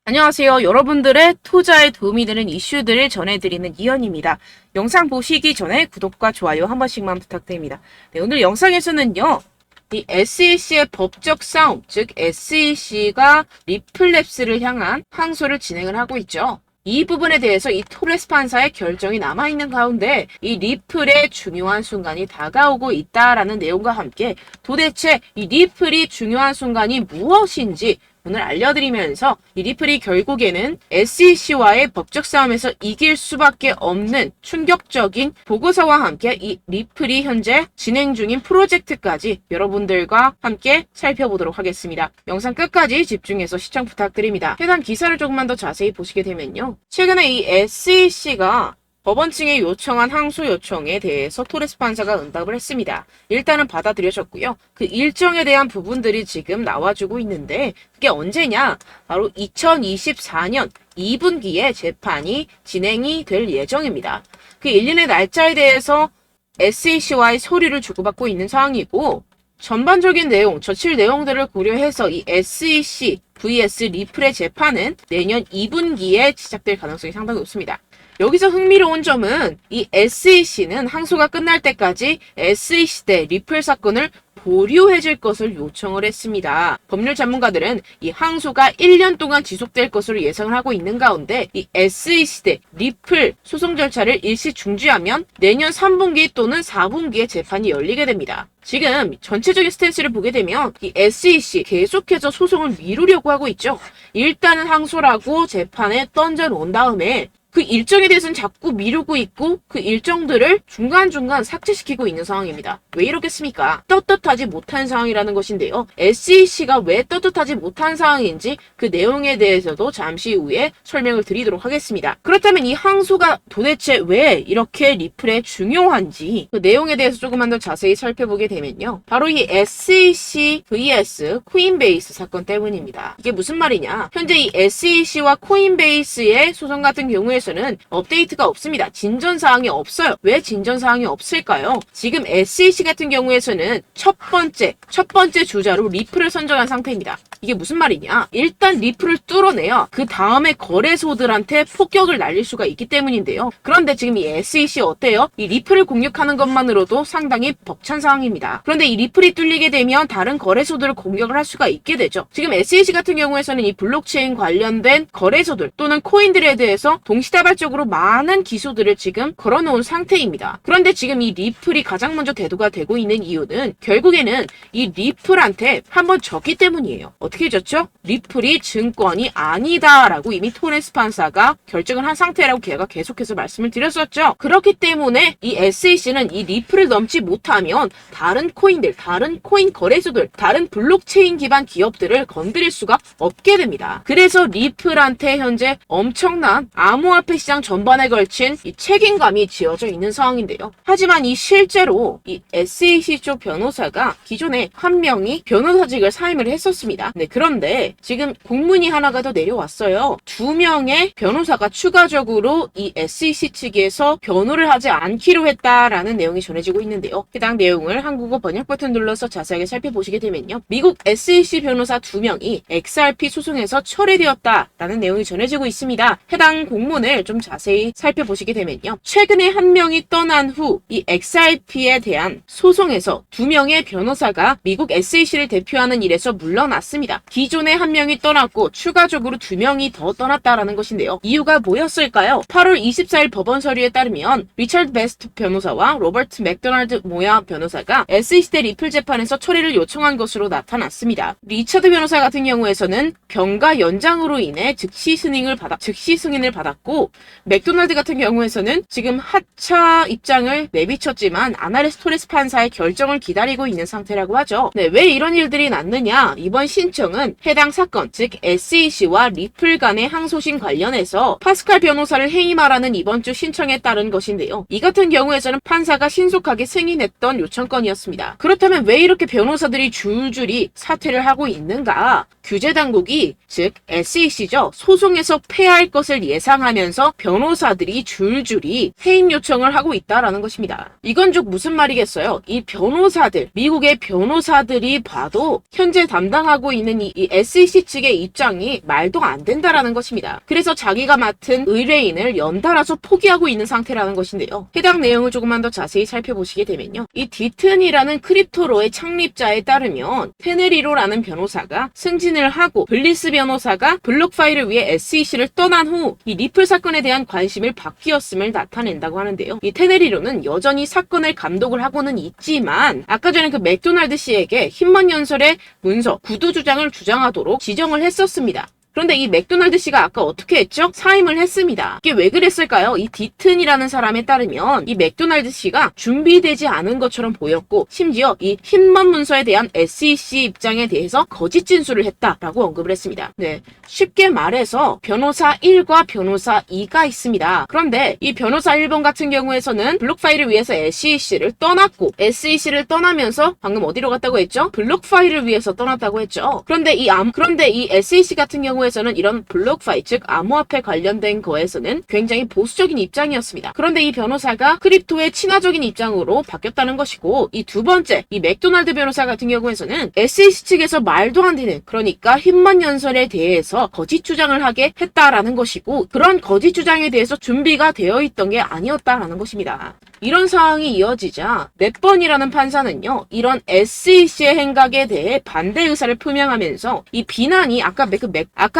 안녕하세요. 여러분들의 투자에 도움이 되는 이슈들을 전해드리는 이현입니다. 영상 보시기 전에 구독과 좋아요 한 번씩만 부탁드립니다. 네, 오늘 영상에서는요. 이 SEC의 법적 싸움, 즉 SEC가 리플랩스를 향한 항소를 진행을 하고 있죠. 이 부분에 대해서 이 토레스 판사의 결정이 남아있는 가운데 이 리플의 중요한 순간이 다가오고 있다라는 내용과 함께 도대체 이 리플이 중요한 순간이 무엇인지 오늘 알려드리면서 이 리플이 결국에는 SEC와의 법적 싸움에서 이길 수밖에 없는 충격적인 보고서와 함께 이 리플이 현재 진행 중인 프로젝트까지 여러분들과 함께 살펴보도록 하겠습니다. 영상 끝까지 집중해서 시청 부탁드립니다. 해당 기사를 조금만 더 자세히 보시게 되면요. 최근에 이 SEC가 법원 측에 요청한 항소 요청에 대해서 토레스 판사가 응답을 했습니다. 일단은 받아들여졌고요. 그 일정에 대한 부분들이 지금 나와주고 있는데 그게 언제냐? 바로 2024년 2분기에 재판이 진행이 될 예정입니다. 그 일련의 날짜에 대해서 SEC와의 서류를 주고받고 있는 상황이고 전반적인 내용, 저칠 내용들을 고려해서 이 SEC vs 리플의 재판은 내년 2분기에 시작될 가능성이 상당히 높습니다. 여기서 흥미로운 점은 이 SEC는 항소가 끝날 때까지 SEC 대 리플 사건을 보류해줄 것을 요청을 했습니다. 법률 전문가들은 이 항소가 1년 동안 지속될 것으로 예상을 하고 있는 가운데 이 SEC 대 리플 소송 절차를 일시 중지하면 내년 3분기 또는 4분기에 재판이 열리게 됩니다. 지금 전체적인 스탠스를 보게 되면 이 SEC 계속해서 소송을 미루려고 하고 있죠. 일단은 항소라고 재판에 던져 놓은 다음에 그 일정에 대해서는 자꾸 미루고 있고 그 일정들을 중간중간 삭제시키고 있는 상황입니다. 왜 이러겠습니까? 떳떳하지 못한 상황이라는 것인데요. SEC가 왜 떳떳하지 못한 상황인지 그 내용에 대해서도 잠시 후에 설명을 드리도록 하겠습니다. 그렇다면 이 항소가 도대체 왜 이렇게 리플에 중요한지 그 내용에 대해서 조금만 더 자세히 살펴보게 되면요. 바로 이 SEC vs 코인베이스 사건 때문입니다. 이게 무슨 말이냐? 현재 이 SEC와 코인베이스의 소송 같은 경우에 는 업데이트가 없습니다. 진전사항이 없어요. 왜 진전사항이 없을까요? 지금 SEC 같은 경우에서는 첫 번째 주자로 리플을 선정한 상태입니다. 이게 무슨 말이냐? 일단 리플을 뚫어내야 그 다음에 거래소들한테 폭격을 날릴 수가 있기 때문인데요. 그런데 지금 이 SEC 어때요? 이 리플을 공격하는 것만으로도 상당히 벅찬 상황입니다. 그런데 이 리플이 뚫리게 되면 다른 거래소들을 공격을 할 수가 있게 되죠. 지금 SEC 같은 경우에서는 이 블록체인 관련된 거래소들 또는 코인들에 대해서 동시다발적으로 많은 기소들을 지금 걸어놓은 상태입니다. 그런데 지금 이 리플이 가장 먼저 대두가 되고 있는 이유는 결국에는 이 리플한테 한번 졌기 때문이에요. 어떻게 졌죠? 리플이 증권이 아니다라고 이미 토레스 판사가 결정을 한 상태라고 걔가 계속해서 말씀을 드렸었죠. 그렇기 때문에 이 SEC는 이 리플을 넘지 못하면 다른 코인들, 다른 코인 거래소들, 다른 블록체인 기반 기업들을 건드릴 수가 없게 됩니다. 그래서 리플한테 현재 엄청난 암호화폐 시장 전반에 걸친 이 책임감이 지어져 있는 상황인데요. 하지만 이 실제로 이 SEC 쪽 변호사가 기존에 한 명이 변호사직을 사임을 했었습니다. 네, 그런데 지금 공문이 하나가 더 내려왔어요. 2명의 변호사가 추가적으로 이 SEC 측에서 변호를 하지 않기로 했다라는 내용이 전해지고 있는데요. 해당 내용을 한국어 번역 버튼 눌러서 자세하게 살펴보시게 되면요. 미국 SEC 변호사 2명이 XRP 소송에서 철회되었다라는 내용이 전해지고 있습니다. 해당 공문을 좀 자세히 살펴보시게 되면요. 최근에 한 명이 떠난 후 이 XRP에 대한 소송에서 2명의 변호사가 미국 SEC를 대표하는 일에서 물러났습니다. 기존에 한 명이 떠났고 추가적으로 2명이 더 떠났다라는 것인데요. 이유가 뭐였을까요? 8월 24일 법원 서류에 따르면 리처드 베스트 변호사와 로버트 맥도날드 모야 변호사가 SEC 대 리플 재판에서 처리를 요청한 것으로 나타났습니다. 리처드 변호사 같은 경우에서는 병가 연장으로 인해 즉시 승인을 받았고 맥도날드 같은 경우에서는 지금 하차 입장을 내비쳤지만 아나레스 토레스 판사의 결정을 기다리고 있는 상태라고 하죠. 네, 왜 이런 일들이 났느냐? 이번 신청은 해당 사건, 즉 SEC와 리플 간의 항소심 관련해서 파스칼 변호사를 해임하라는 이번 주 신청에 따른 것인데요. 이 같은 경우에서는 판사가 신속하게 승인했던 요청건이었습니다. 그렇다면 왜 이렇게 변호사들이 줄줄이 사퇴를 하고 있는가? 규제당국이, 즉 SEC죠. 소송에서 패할 것을 예상하면 그러면서 변호사들이 줄줄이 해임 요청을 하고 있다라는 것입니다. 이건 좀 무슨 말이겠어요? 이 변호사들, 미국의 변호사들이 봐도 현재 담당하고 있는 이 SEC 측의 입장이 말도 안 된다라는 것입니다. 그래서 자기가 맡은 의뢰인을 연달아서 포기하고 있는 상태라는 것인데요. 해당 내용을 조금만 더 자세히 살펴보시게 되면요. 이 디튼이라는 크립토로의 창립자에 따르면 테네리로라는 변호사가 승진을 하고 블리스 변호사가 블록 파일을 위해 SEC를 떠난 후 이 리플 사건에 대한 관심을 바뀌었음을 나타낸다고 하는데요. 이 테네리로는 여전히 사건을 감독을 하고는 있지만 아까 전에 그 맥도날드 씨에게 힘먼 연설의 문서, 구두주장을 주장하도록 지정을 했었습니다. 그런데 이 맥도날드 씨가 아까 어떻게 했죠? 사임을 했습니다. 이게 왜 그랬을까요? 이 디튼이라는 사람에 따르면 이 맥도날드 씨가 준비되지 않은 것처럼 보였고 심지어 이 힘먼 문서에 대한 SEC 입장에 대해서 거짓 진술을 했다라고 언급을 했습니다. 네, 쉽게 말해서 변호사 1과 변호사 2가 있습니다. 그런데 이 변호사 1번 같은 경우에서는 블록 파일을 위해서 SEC를 떠났고 SEC를 떠나면서 방금 어디로 갔다고 했죠? 블록 파일을 위해서 떠났다고 했죠. 그런데 이 SEC 같은 경우에 에서는 이런 블록 파일, 즉 암호화폐 관련된 거에서는 굉장히 보수적인 입장이었습니다. 그런데 이 변호사가 크립토의 친화적인 입장으로 바뀌었다는 것이고 이 두 번째, 이 맥도날드 변호사 같은 경우에서는 SEC 측에서 말도 안 되는, 그러니까 힘먼 연설에 대해서 거짓 주장을 하게 했다라는 것이고 그런 거짓 주장에 대해서 준비가 되어 있던 게 아니었다라는 것입니다. 이런 상황이 이어지자 넷번이라는 판사는요, 이런 SEC의 행각에 대해 반대 의사를 표명하면서 이 비난이 아까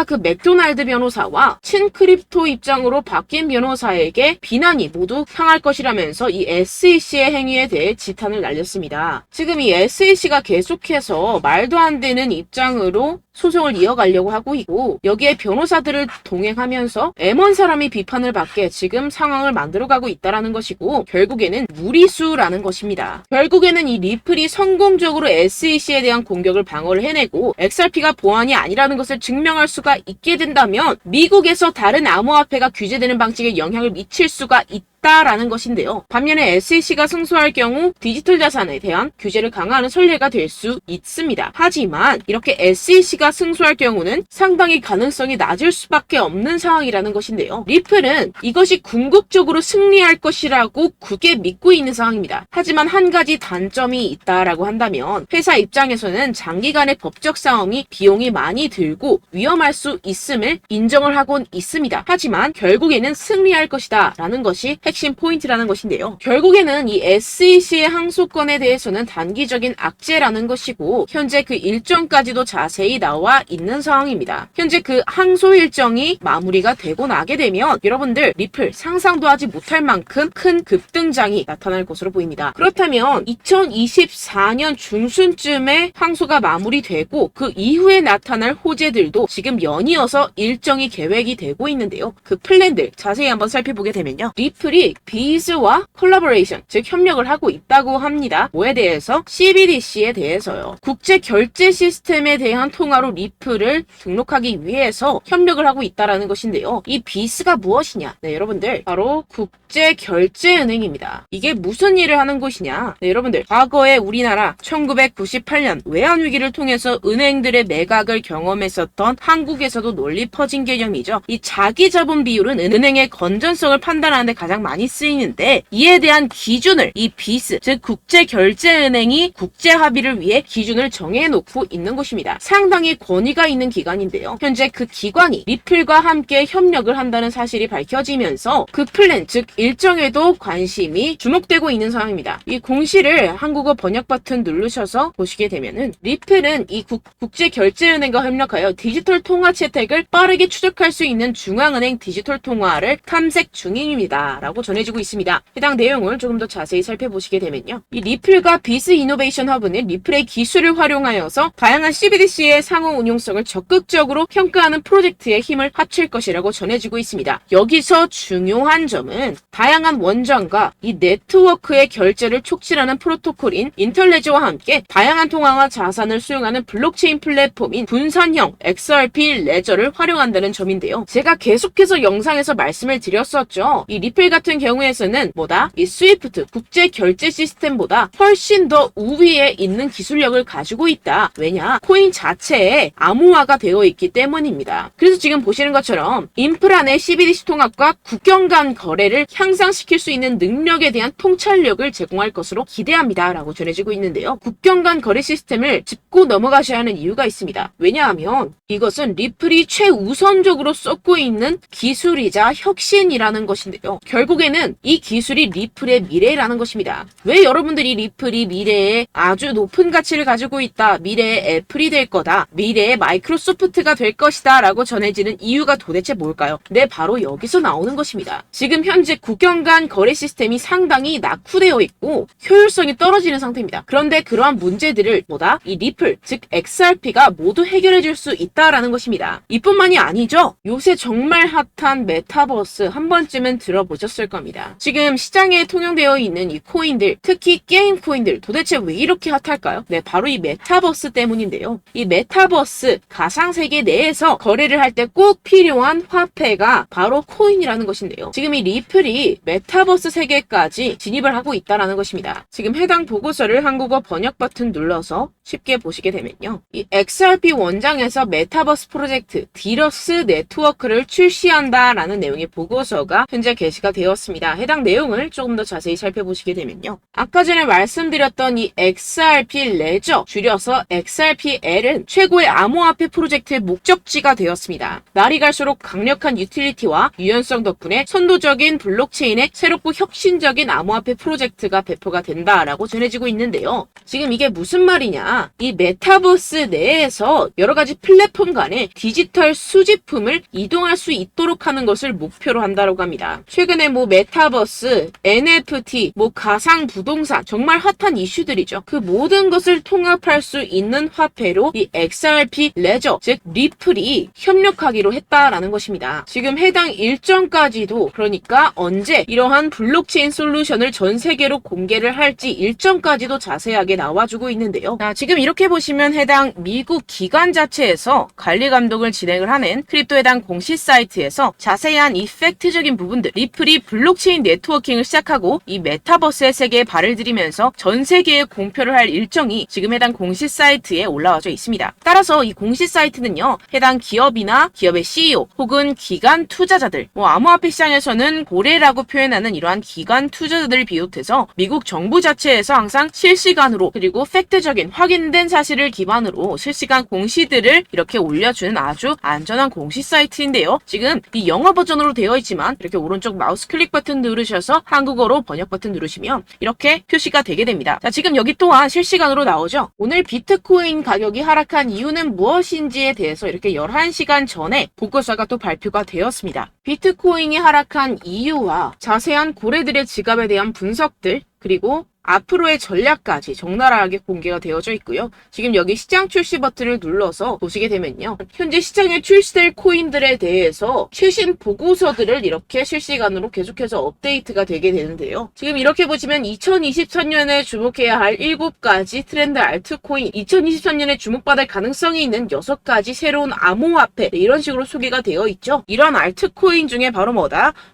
그 맥도날드 변호사와 친크립토 입장으로 바뀐 변호사에게 비난이 모두 향할 것이라면서 이 SEC의 행위에 대해 지탄을 날렸습니다. 지금 이 SEC가 계속해서 말도 안 되는 입장으로 소송을 이어가려고 하고 있고 여기에 변호사들을 동행하면서 M1 사람이 비판을 받게 지금 상황을 만들어가고 있다라는 것이고 결국에는 무리수라는 것입니다. 결국에는 이 리플이 성공적으로 SEC에 대한 공격을 방어를 해내고 XRP가 보안이 아니라는 것을 증명할 수가 있게 된다면 미국에서 다른 암호화폐가 규제되는 방식에 영향을 미칠 수가 있다라는 것인데요. 반면에 SEC가 승소할 경우 디지털 자산에 대한 규제를 강화하는 선례가 될 수 있습니다. 하지만 이렇게 SEC가 승소할 경우는 상당히 가능성이 낮을 수밖에 없는 상황이라는 것인데요. 리플은 이것이 궁극적으로 승리할 것이라고 굳게 믿고 있는 상황입니다. 하지만 한 가지 단점이 있다라고 한다면 회사 입장에서는 장기간의 법적 싸움이 비용이 많이 들고 위험할 수 있음을 인정을 하곤 있습니다. 하지만 결국에는 승리할 것이다 라는 것이 핵심 포인트라는 것인데요. 결국에는 이 SEC의 항소권에 대해서는 단기적인 악재라는 것이고 현재 그 일정까지도 자세히 나와 있는 상황입니다. 현재 그 항소 일정이 마무리가 되고 나게 되면 여러분들 리플 상상도 하지 못할 만큼 큰 급등장이 나타날 것으로 보입니다. 그렇다면 2024년 중순쯤에 항소가 마무리되고 그 이후에 나타날 호재들도 지금 연이어서 일정이 계획이 되고 있는데요. 그 플랜들 자세히 한번 살펴보게 되면요. 리플이 비즈와 콜라보레이션, 즉 협력을 하고 있다고 합니다. 뭐에 대해서? CBDC에 대해서요. 국제 결제 시스템에 대한 통화로 리플을 등록하기 위해서 협력을 하고 있다라는 것인데요. 이 비즈가 무엇이냐? 네, 여러분들 바로 국제 결제 은행입니다. 이게 무슨 일을 하는 곳이냐? 네, 여러분들 과거에 우리나라 1998년 외환 위기를 통해서 은행들의 매각을 경험했었던 한국에서도 널리 퍼진 개념이죠. 이 자기 자본 비율은 은행의 건전성을 판단하는 데 가장 많이 쓰이는데 이에 대한 기준을 이 비즈, 즉 국제결제은행이 국제 합의를 위해 기준을 정해놓고 있는 곳입니다. 상당히 권위가 있는 기관인데요. 현재 그 기관이 리플과 함께 협력을 한다는 사실이 밝혀지면서 그 플랜, 즉 일정에도 관심이 주목되고 있는 상황입니다. 이 공시를 한국어 번역 버튼 누르셔서 보시게 되면은 리플은 이 국제결제은행과 협력하여 디지털 통화 채택을 빠르게 추적할 수 있는 중앙은행 디지털 통화를 탐색 중입니다. 라고 전해지고 있습니다. 해당 내용을 조금 더 자세히 살펴보시게 되면요. 이 리플과 비즈 이노베이션 허브는 리플의 기술을 활용하여서 다양한 CBDC의 상호 운용성을 적극적으로 평가하는 프로젝트에 힘을 합칠 것이라고 전해지고 있습니다. 여기서 중요한 점은 다양한 원전과 이 네트워크의 결제를 촉진하는 프로토콜인 인터레저와 함께 다양한 통화와 자산을 수용하는 블록체인 플랫폼인 분산형 XRP 레저를 활용한다는 점인데요. 제가 계속해서 영상에서 말씀을 드렸었죠. 이 리플 같은 같은 경우에서는 이 스위프트 국제 결제 시스템보다 훨씬 더 우위에 있는 기술력을 가지고 있다. 왜냐? 코인 자체에 암호화가 되어 있기 때문입니다. 그래서 지금 보시는 것처럼 인프라 내 CBDC 통합과 국경 간 거래를 향상시킬 수 있는 능력에 대한 통찰력을 제공할 것으로 기대합니다. 라고 전해지고 있는데요. 국경 간 거래 시스템을 짚고 넘어가셔야 하는 이유가 있습니다. 왜냐하면 이것은 리플이 최우선적으로 쏟고 있는 기술이자 혁신이라는 것인데요. 결국에는 이 기술이 리플의 미래라는 것입니다. 왜 여러분들이 리플이 미래에 아주 높은 가치를 가지고 있다, 미래의 애플이 될 거다, 미래의 마이크로소프트가 될 것이다 라고 전해지는 이유가 도대체 뭘까요? 네, 바로 여기서 나오는 것입니다. 지금 현재 국경 간 거래 시스템이 상당히 낙후되어 있고 효율성이 떨어지는 상태입니다. 그런데 그러한 문제들을 이 리플, 즉 XRP가 모두 해결해 줄 수 있다라는 것입니다. 이뿐만이 아니죠. 요새 정말 핫한 메타버스 한 번쯤은 들어보셨을 겁니다. 지금 시장에 통용되어 있는 이 코인들, 특히 게임 코인들 도대체 왜 이렇게 핫할까요? 네, 바로 이 메타버스 때문인데요. 이 메타버스 가상세계 내에서 거래를 할 때 꼭 필요한 화폐가 바로 코인이라는 것인데요. 지금 이 리플이 메타버스 세계까지 진입을 하고 있다는 것입니다. 지금 해당 보고서를 한국어 번역 버튼 눌러서 쉽게 보시게 되면요. 이 XRP 원장에서 메타버스 프로젝트 디러스 네트워크를 출시한다라는 내용의 보고서가 현재 게시가 되었습니다. 해당 내용을 조금 더 자세히 살펴보시게 되면요. 아까 전에 말씀드렸던 이 XRP 레저, 줄여서 XRPL은 최고의 암호화폐 프로젝트의 목적지가 되었습니다. 날이 갈수록 강력한 유틸리티와 유연성 덕분에 선도적인 블록체인의 새롭고 혁신적인 암호화폐 프로젝트가 배포가 된다라고 전해지고 있는데요. 지금 이게 무슨 말이냐? 이 메타버스 내에서 여러 가지 플랫폼 간의 디지털 수집품을 이동할 수 있도록 하는 것을 목표로 한다고 합니다. 최근에 메타버스, NFT, 가상 부동산 정말 핫한 이슈들이죠. 그 모든 것을 통합할 수 있는 화폐로 이 XRP 레저, 즉 리플이 협력하기로 했다라는 것입니다. 지금 해당 일정까지도, 그러니까 언제 이러한 블록체인 솔루션을 전 세계로 공개를 할지 일정까지도 자세하게 나와주고 있는데요. 지금 이렇게 보시면 해당 미국 기관 자체에서 관리 감독을 진행을 하는 크립토 해당 공식 사이트에서 자세한 이 팩트적인 부분들, 리플이 블록체인 네트워킹을 시작하고 이 메타버스의 세계에 발을 들이면서 전 세계에 공표를 할 일정이 지금 해당 공식 사이트에 올라와져 있습니다. 따라서 이 공식 사이트는요, 해당 기업이나 기업의 CEO 혹은 기관 투자자들, 암호화폐 시장에서는 고래라고 표현하는 이러한 기관 투자자들을 비롯해서 미국 정부 자체에서 항상 실시간으로, 그리고 팩트적인 확인된 사실을 기반으로 실시간 공시들을 이렇게 올려주는 아주 안전한 공시 사이트인데요. 지금 이 영어 버전으로 되어 있지만 이렇게 오른쪽 마우스 클릭 버튼 누르셔서 한국어로 번역 버튼 누르시면 이렇게 표시가 되게 됩니다. 자, 지금 여기 또한 실시간으로 나오죠. 오늘 비트코인 가격이 하락한 이유는 무엇인지에 대해서 이렇게 11시간 전에 보고서가 또 발표가 되었습니다. 비트코인이 하락한 이유와 자세한 고래들의 지갑에 대한 분석들, 그리고 앞으로의 전략까지 적나라하게 공개가 되어져 있고요. 지금 여기 시장 출시 버튼을 눌러서 보시게 되면요. 현재 시장에 출시될 코인들에 대해서 최신 보고서들을 이렇게 실시간으로 계속해서 업데이트가 되게 되는데요. 지금 이렇게 보시면 2023년에 주목해야 할 7가지 트렌드 알트코인, 2023년에 주목받을 가능성이 있는 6가지 새로운 암호화폐, 이런 식으로 소개가 되어 있죠. 이런 알트코인 중에 바로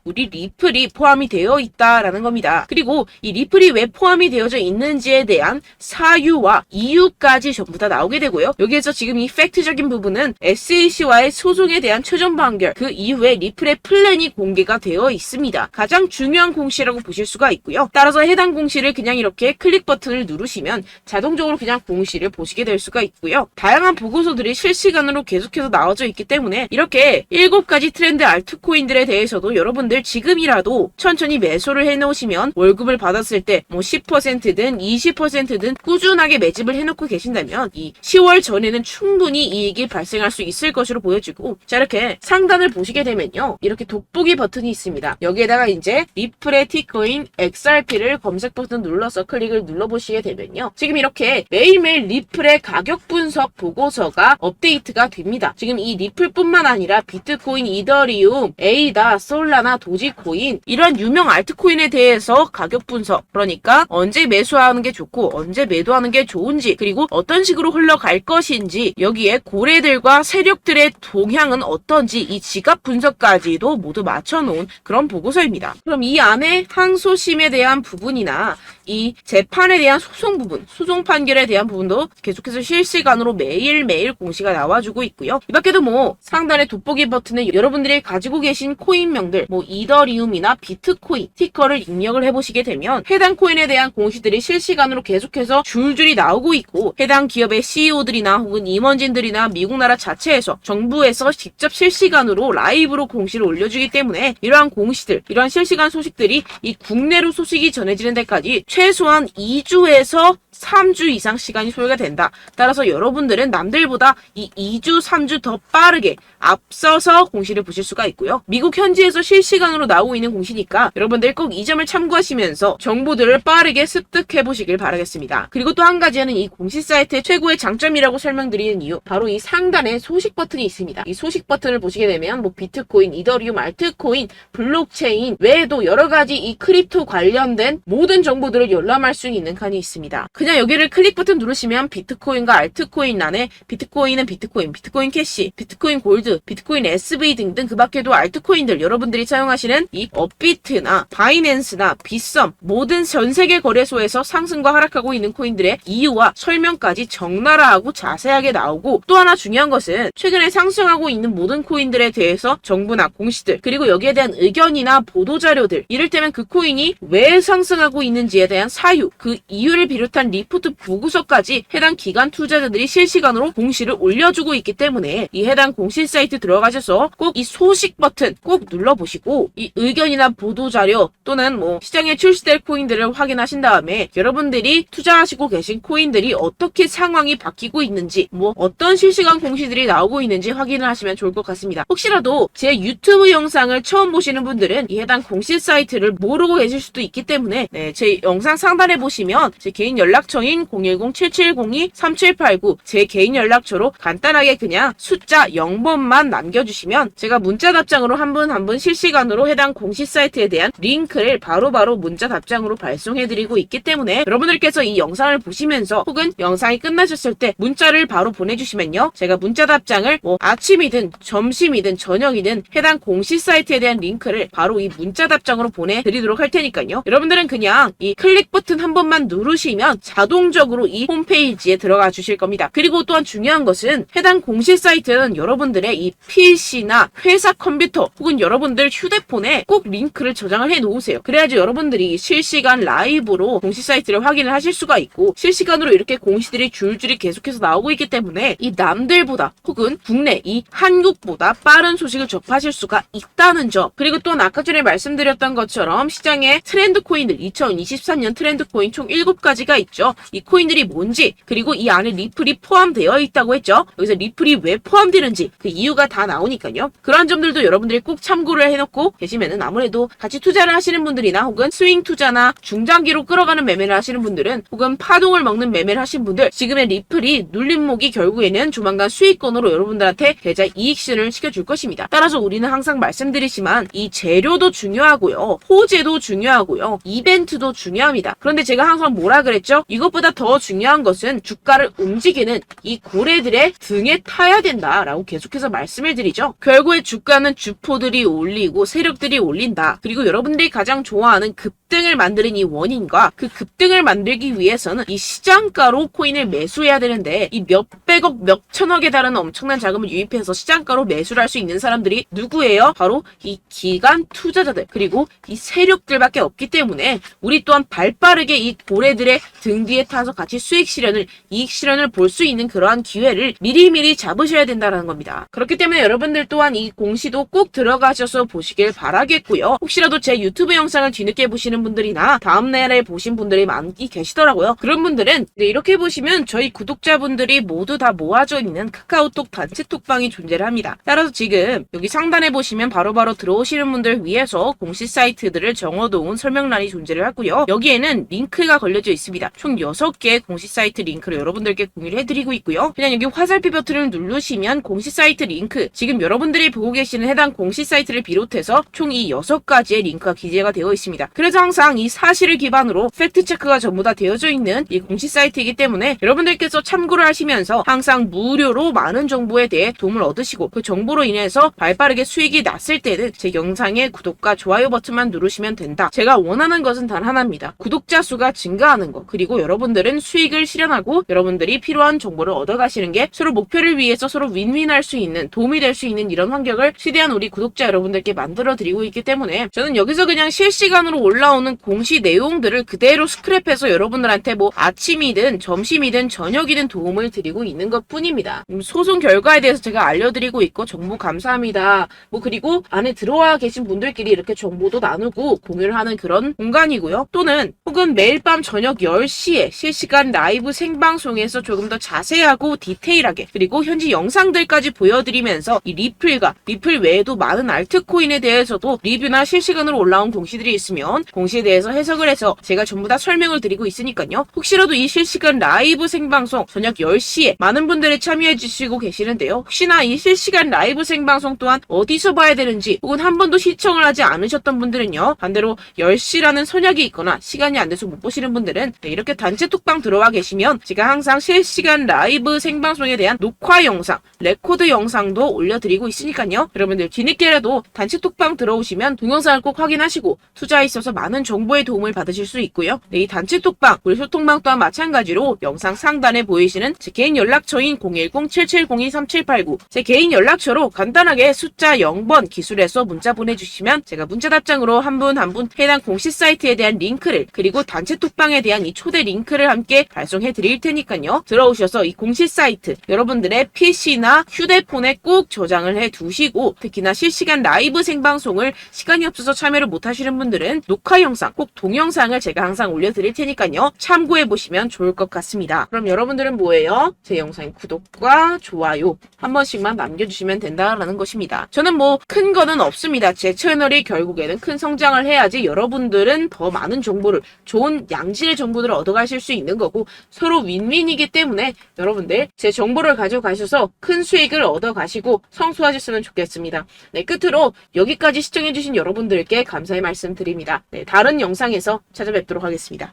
우리 리플이 포함이 되어 있다라는 겁니다. 그리고 이 리플이 왜 포함이 되어져 있는지에 대한 사유와 이유까지 전부 다 나오게 되고요. 여기에서 지금 이 팩트적인 부분은 SEC와의 소송에 대한 최종 판결, 그 이후에 리플의 플랜이 공개가 되어 있습니다. 가장 중요한 공시라고 보실 수가 있고요. 따라서 해당 공시를 그냥 이렇게 클릭 버튼을 누르시면 자동적으로 그냥 공시를 보시게 될 수가 있고요. 다양한 보고서들이 실시간으로 계속해서 나와져 있기 때문에 이렇게 7가지 트렌드 알트코인들에 대해서도 여러분들 지금이라도 천천히 매수를 해놓으시면 월급을 받았을 때 10%든 20%든 꾸준하게 매집을 해놓고 계신다면 이 10월 전에는 충분히 이익이 발생할 수 있을 것으로 보여지고, 자, 이렇게 상단을 보시게 되면요, 이렇게 돋보기 버튼이 있습니다. 여기에다가 이제 리플의 티코인 XRP를 검색 버튼 눌러서 클릭을 눌러보시게 되면요, 지금 이렇게 매일매일 리플의 가격 분석 보고서가 업데이트가 됩니다. 지금 이 리플뿐만 아니라 비트코인, 이더리움, 에이다, 솔라나, 도지코인, 이런 유명 알트코인에 대해서 가격 분석, 그러니까 언제 매수하는 게 좋고 언제 매도하는 게 좋은지, 그리고 어떤 식으로 흘러갈 것인지, 여기에 고래들과 세력들의 동향은 어떤지 이 지갑 분석까지도 모두 맞춰놓은 그런 보고서입니다. 그럼 이 안에 항소심에 대한 부분이나 이 재판에 대한 소송 부분, 소송 판결에 대한 부분도 계속해서 실시간으로 매일매일 공시가 나와주고 있고요. 이 밖에도 뭐 상단의 돋보기 버튼에 여러분들이 가지고 계신 코인명들, 뭐 이더리움이나 비트코인 티커를 입력을 해보시게 되면 해당 코인에 대한 공시들이 실시간으로 계속해서 줄줄이 나오고 있고, 해당 기업의 CEO들이나 혹은 임원진들이나 미국 나라 자체에서 정부에서 직접 실시간으로 라이브로 공시를 올려주기 때문에 이러한 공시들, 이러한 실시간 소식들이 이 국내로 소식이 전해지는 데까지 최소한 2주에서 3주 이상 시간이 소요가 된다. 따라서 여러분들은 남들보다 이 2주, 3주 더 빠르게 앞서서 공시를 보실 수가 있고요. 미국 현지에서 실시간으로 나오고 있는 공시니까 여러분들 꼭 이 점을 참고하시면서 정보들을 빠르게 습득해 보시길 바라겠습니다. 그리고 또 한 가지는 이 공시 사이트의 최고의 장점이라고 설명드리는 이유, 바로 이 상단에 소식 버튼이 있습니다. 이 소식 버튼을 보시게 되면 뭐 비트코인, 이더리움, 알트코인, 블록체인 외에도 여러 가지 이 크립토 관련된 모든 정보들을 열람할 수 있는 칸이 있습니다. 그냥 여기를 클릭 버튼 누르시면 비트코인과 알트코인 란에 비트코인은 비트코인, 비트코인 캐시, 비트코인 골드, 비트코인 SV 등등 그 밖에도 알트코인들, 여러분들이 사용하시는 이 업비트나 바이낸스나 빗썸 모든 전 세계 거래소에서 상승과 하락하고 있는 코인들의 이유와 설명까지 적나라하고 자세하게 나오고, 또 하나 중요한 것은 최근에 상승하고 있는 모든 코인들에 대해서 정부나 공시들, 그리고 여기에 대한 의견이나 보도자료들, 이를테면 그 코인이 왜 상승하고 있는지에 대한 사유, 그 이유를 비롯한 리포트 보고서까지 해당 기관 투자자들이 실시간으로 공시를 올려주고 있기 때문에 이 해당 공시 사이트 들어가셔서 꼭 이 소식 버튼 꼭 눌러보시고 이 의견이나 보도자료 또는 뭐 시장에 출시될 코인들을 확인하신 다음에 여러분들이 투자하시고 계신 코인들이 어떻게 상황이 바뀌고 있는지, 뭐 어떤 실시간 공시들이 나오고 있는지 확인을 하시면 좋을 것 같습니다. 혹시라도 제 유튜브 영상을 처음 보시는 분들은 이 해당 공시 사이트를 모르고 계실 수도 있기 때문에 제 영상 상단에 보시면 제 개인 연락처인 010-7702-3789 제 개인 연락처로 간단하게 그냥 숫자 0번만 남겨주시면 제가 문자 답장으로 한 분 한 분 실시간으로 해당 공시 사이트에 대한 링크를 바로바로 문자 답장으로 발송해드리고 있기 때문에 여러분들께서 이 영상을 보시면서 혹은 영상이 끝나셨을 때 문자를 바로 보내주시면요, 제가 문자 답장을 뭐 아침이든 점심이든 저녁이든 해당 공시 사이트에 대한 링크를 바로 이 문자 답장으로 보내드리도록 할 테니까요. 여러분들은 그냥 이 클릭 버튼 한 번만 누르시면 자동적으로 이 홈페이지에 들어가 주실 겁니다. 그리고 또한 중요한 것은 해당 공시 사이트는 여러분들의 이 PC나 회사 컴퓨터 혹은 여러분들 휴대폰에 꼭 링크를 저장을 해 놓으세요. 그래야지 여러분들이 실시간 라이브로 공시 사이트를 확인을 하실 수가 있고, 실시간으로 이렇게 공시들이 줄줄이 계속해서 나오고 있기 때문에 이 남들보다 혹은 국내 이 한국보다 빠른 소식을 접하실 수가 있다는 점, 그리고 또한 아까 전에 말씀드렸던 것처럼 시장에 트렌드 코인들 2023년 트렌드 코인 총 7가지가 있죠. 이 코인들이 뭔지, 그리고 이 안에 리플이 포함되어 있다고 했죠. 여기서 리플이 왜 포함되는지 그 이유가 다 나오니까요. 그런 점들도 여러분들이 꼭 참고를 해놓고 계시면은 아무래도 같이 투자를 하시는 분들이나 혹은 스윙 투자나 중장기로 끌어가는 매매를 하시는 분들은, 혹은 파동을 먹는 매매를 하신 분들, 지금의 리플이 눌림목이 결국에는 조만간 수익권으로 여러분들한테 계좌 이익실을 시켜줄 것입니다. 따라서 우리는 항상 말씀드리지만 이 재료도 중요하고요, 호재도 중요하고요, 이벤트도 중요합니다. 그런데 제가 항상 뭐라 그랬죠? 이것보다 더 중요한 것은 주가를 움직이는 이 고래들의 등에 타야 된다라고 계속해서 말씀을 드리죠. 결국에 주가는 주포들이 올리고 세력들이 올린다. 그리고 여러분들이 가장 좋아하는 급등을 만드는 이 원인과 그 급등을 만들기 위해서는 이 시장가로 코인을 매수해야 되는데, 이 몇백억 몇천억에 달하는 엄청난 자금을 유입해서 시장가로 매수를 할 수 있는 사람들이 누구예요? 바로 이 기관 투자자들 그리고 이 세력들밖에 없기 때문에 우리 또한 발빠르게 이 고래들의 등 뒤에 타서 같이 수익 실현을, 이익 실현을 볼 수 있는 그러한 기회를 미리미리 잡으셔야 된다는 겁니다. 그렇기 때문에 여러분들 또한 이 공시도 꼭 들어가셔서 보시길 바라겠고요. 혹시라도 제 유튜브 영상을 뒤늦게 보시는 분들이나 다음날에 보신 분들이 많이 계시더라고요. 그런 분들은 이렇게 보시면 저희 구독자분들이 모두 다 모아져 있는 카카오톡 단체 톡방이 존재를 합니다. 따라서 지금 여기 상단에 보시면 바로바로 들어오시는 분들 위해서 공시 사이트들을 정어놓은 설명란이 존재를 하고요. 여기에는 링크가 걸려져 있습니다. 총 6개의 공식 사이트 링크를 여러분들께 공유를 해드리고 있고요. 그냥 여기 화살표 버튼을 누르시면 공식 사이트 링크, 지금 여러분들이 보고 계시는 해당 공식 사이트를 비롯해서 총 이 6가지의 링크가 기재가 되어 있습니다. 그래서 항상 이 사실을 기반으로 팩트체크가 전부 다 되어져 있는 이 공식 사이트이기 때문에 여러분들께서 참고를 하시면서 항상 무료로 많은 정보에 대해 도움을 얻으시고, 그 정보로 인해서 발빠르게 수익이 났을 때는 제 영상의 구독과 좋아요 버튼만 누르시면 된다. 제가 원하는 것은 단 하나입니다. 구독자 수가 증가하는 것, 그리고 여러분들은 수익을 실현하고 여러분들이 필요한 정보를 얻어가시는 게 서로 목표를 위해서 서로 윈윈할 수 있는, 도움이 될 수 있는 이런 환경을 최대한 우리 구독자 여러분들께 만들어 드리고 있기 때문에 저는 여기서 그냥 실시간으로 올라오는 공시 내용들을 그대로 스크랩해서 여러분들한테 뭐 아침이든 점심이든 저녁이든 도움을 드리고 있는 것 뿐입니다. 소송 결과에 대해서 제가 알려드리고 있고 정보 감사합니다. 뭐 그리고 안에 들어와 계신 분들끼리 이렇게 정보도 나누고 공유를 하는 그런 공간이고요. 또는 혹은 매일 밤 저녁 10시에 실시간 라이브 생방송에서 조금 더 자세하고 디테일하게, 그리고 현지 영상들까지 보여드리면서 이 리플 외에도 많은 알트코인에 대해서도 리뷰나 실시간으로 올라온 공시들이 있으면 공시에 대해서 해석을 해서 제가 전부 다 설명을 드리고 있으니까요. 혹시라도 이 실시간 라이브 생방송 저녁 10시에 많은 분들이 참여해 주시고 계시는데요. 혹시나 이 실시간 라이브 생방송 또한 어디서 봐야 되는지, 혹은 한 번도 시청을 하지 않으셨던 분들은요, 반대로 10시라는 선약이 있거나 시간이 안 돼서 못 보시는 분들은 이렇게 단체 톡방 들어와 계시면 제가 항상 실시간 라이브 생방송에 대한 녹화 영상, 레코드 영상도 올려드리고 있으니까요. 여러분들 뒤늦게라도 단체 톡방 들어오시면 동영상을 꼭 확인하시고 투자에 있어서 많은 정보의 도움을 받으실 수 있고요. 이 단체 톡방, 우리 소통방 또한 마찬가지로 영상 상단에 보이시는 제 개인 연락처인 010-7702-3789, 제 개인 연락처로 간단하게 숫자 0번 기술해서 문자 보내주시면 제가 문자 답장으로 한 분 한 분 해당 공식 사이트에 대한 링크를, 그리고 단체 톡방에 대한 이 초대 링크를 함께 발송해 드릴 테니까요. 들어오셔서 이 공식 사이트 여러분들의 PC나 휴대폰에 꼭 저장을 해 두시고, 특히나 실시간 라이브 생방송을 시간이 없어서 참여를 못 하시는 분들은 녹화 영상, 꼭 동영상을 제가 항상 올려드릴 테니까요. 참고해 보시면 좋을 것 같습니다. 그럼 여러분들은 뭐예요? 제 영상 구독과 좋아요 한 번씩만 남겨주시면 된다라는 것입니다. 저는 뭐 큰 거는 없습니다. 제 채널이 결국에는 큰 성장을 해야지 여러분들은 더 많은 정보를, 좋은 양질의 정보들을 얻어가실 수 있는 거고, 서로 윈윈이기 때문에 여러분들 제 정보를 가져가셔서 큰 수익을 얻어가시고 성수하셨으면 좋겠습니다. 네, 끝으로 여기까지 시청해주신 여러분들께 감사의 말씀 드립니다. 네, 다른 영상에서 찾아뵙도록 하겠습니다.